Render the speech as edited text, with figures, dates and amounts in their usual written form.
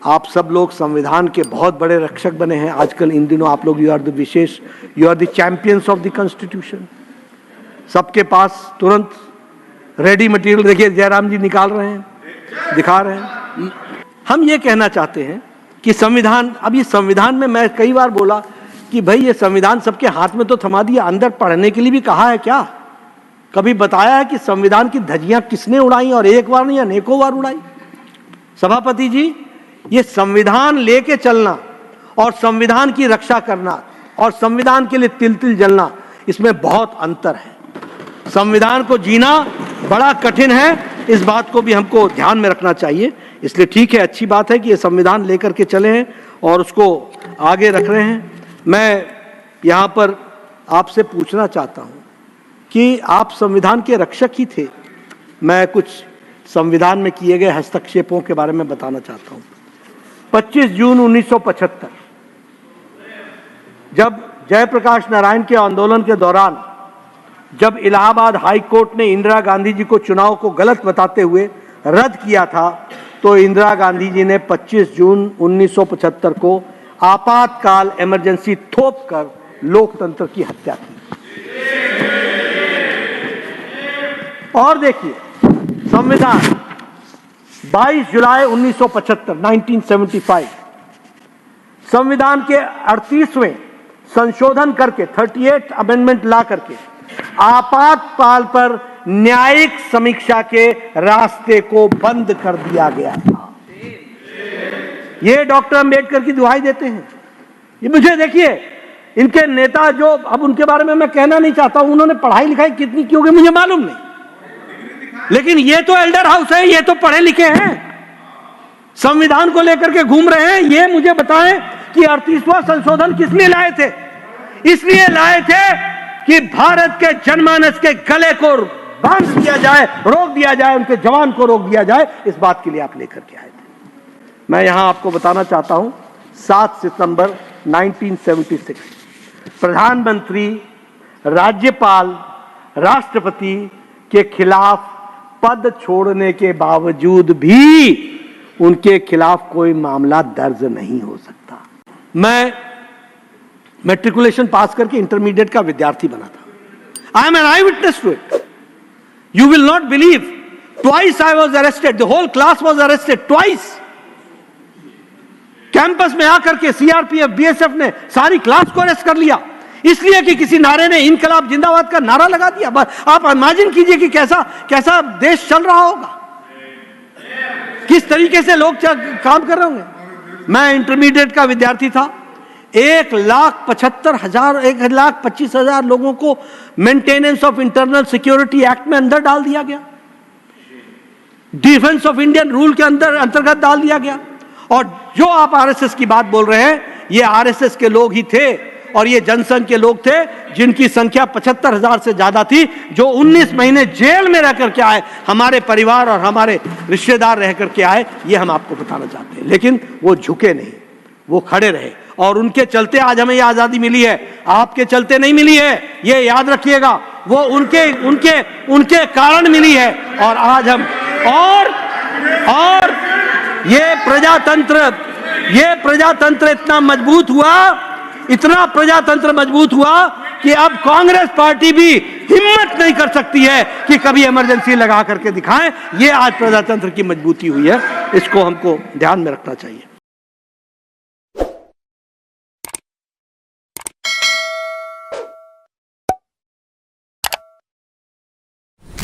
आप सब लोग संविधान के बहुत बड़े रक्षक बने हैं आजकल इन दिनों। आप लोग you are the champions of the constitution. सबके पास तुरंत रेडी मटेरियल, देखिए जयराम जी निकाल रहे हैं, दिखा रहे हैं। हम ये कहना चाहते हैं कि संविधान, अब ये संविधान में मैं कई बार बोला कि भाई ये संविधान सबके हाथ में तो थमा दिया, अंदर पढ़ने के लिए भी कहा है क्या? कभी बताया है कि संविधान की धज्जियां किसने उड़ाई और एक बार नहीं अनेकों बार उड़ाई? सभापति जी, ये संविधान लेके चलना और संविधान की रक्षा करना और संविधान के लिए तिल तिल जलना, इसमें बहुत अंतर है। संविधान को जीना बड़ा कठिन है, इस बात को भी हमको ध्यान में रखना चाहिए। इसलिए ठीक है, अच्छी बात है कि ये संविधान लेकर के चले हैं और उसको आगे रख रहे हैं। मैं यहाँ पर आपसे पूछना चाहता हूँ कि आप संविधान के रक्षक ही थे। मैं कुछ संविधान में किए गए हस्तक्षेपों के बारे में बताना चाहता हूँ। 25 जून 1975 जब जयप्रकाश नारायण के आंदोलन के दौरान जब इलाहाबाद हाई कोर्ट ने इंदिरा गांधी जी को चुनाव को गलत बताते हुए रद्द किया था, तो इंदिरा गांधी जी ने 25 जून 1975 को आपातकाल इमरजेंसी थोप कर लोकतंत्र की हत्या की। और देखिए, संविधान 22 जुलाई 1975 संविधान के 38वें संशोधन करके 38 अमेंडमेंट ला करके आपातकाल पर न्यायिक समीक्षा के रास्ते को बंद कर दिया गया था। ये डॉक्टर अंबेडकर की दुहाई देते हैं। ये मुझे देखिए, इनके नेता जो, अब उनके बारे में मैं कहना नहीं चाहता हूं, उन्होंने पढ़ाई लिखाई कितनी की होगी मुझे मालूम नहीं, लेकिन ये तो एल्डर हाउस है, ये तो पढ़े लिखे हैं, संविधान को लेकर के घूम रहे हैं। ये मुझे बताएं कि 38वां संशोधन किस लिए लाए थे? इसलिए लाए थे कि भारत के जनमानस के गले को बांध दिया जाए, रोक दिया जाए, उनके जवान को रोक दिया जाए। इस बात के लिए आप लेकर के आए थे। मैं यहां आपको बताना चाहता हूं, 7 सितंबर 1976 प्रधानमंत्री राज्यपाल राष्ट्रपति के खिलाफ पद छोड़ने के बावजूद भी उनके खिलाफ कोई मामला दर्ज नहीं हो सकता। मैं मैट्रिकुलेशन पास करके इंटरमीडिएट का विद्यार्थी बना था। I am an eyewitness to it. You will not believe, twice I was arrested, the whole class was arrested twice. Campus में आकर के सीआरपीएफ बीएसएफ ने सारी क्लास को अरेस्ट कर लिया, इसलिए कि किसी नारे ने इनकलाब जिंदाबाद का नारा लगा दिया। आप इमेजिन कीजिए कि कैसा कैसा देश चल रहा होगा, किस तरीके से लोग काम कर रहे होंगे। मैं इंटरमीडिएट का विद्यार्थी था। 1,25,000 लोगों को maintenance of internal security act में अंदर डाल दिया गया, डिफेंस ऑफ इंडियन रूल के अंतर्गत डाल दिया गया। और जो आप आरएसएस की बात बोल रहे हैं, ये आरएसएस के लोग ही थे और ये जनसंघ के लोग थे जिनकी संख्या 75,000 से ज्यादा थी, जो 19 महीने जेल में रह करके आए, हमारे परिवार और हमारे रिश्तेदार रह करके आए। ये हम आपको बताना चाहते हैं। लेकिन वो झुके नहीं, वो खड़े रहे और उनके चलते आज हमें ये आजादी मिली है। आपके चलते नहीं मिली है, ये याद रखिएगा। वो उनके कारण मिली है। और आज हम और ये प्रजातंत्र इतना मजबूत हुआ कि अब कांग्रेस पार्टी भी हिम्मत नहीं कर सकती है कि कभी इमरजेंसी लगा करके दिखाएं। ये आज प्रजातंत्र की मजबूती हुई है, इसको हमको ध्यान में रखना चाहिए।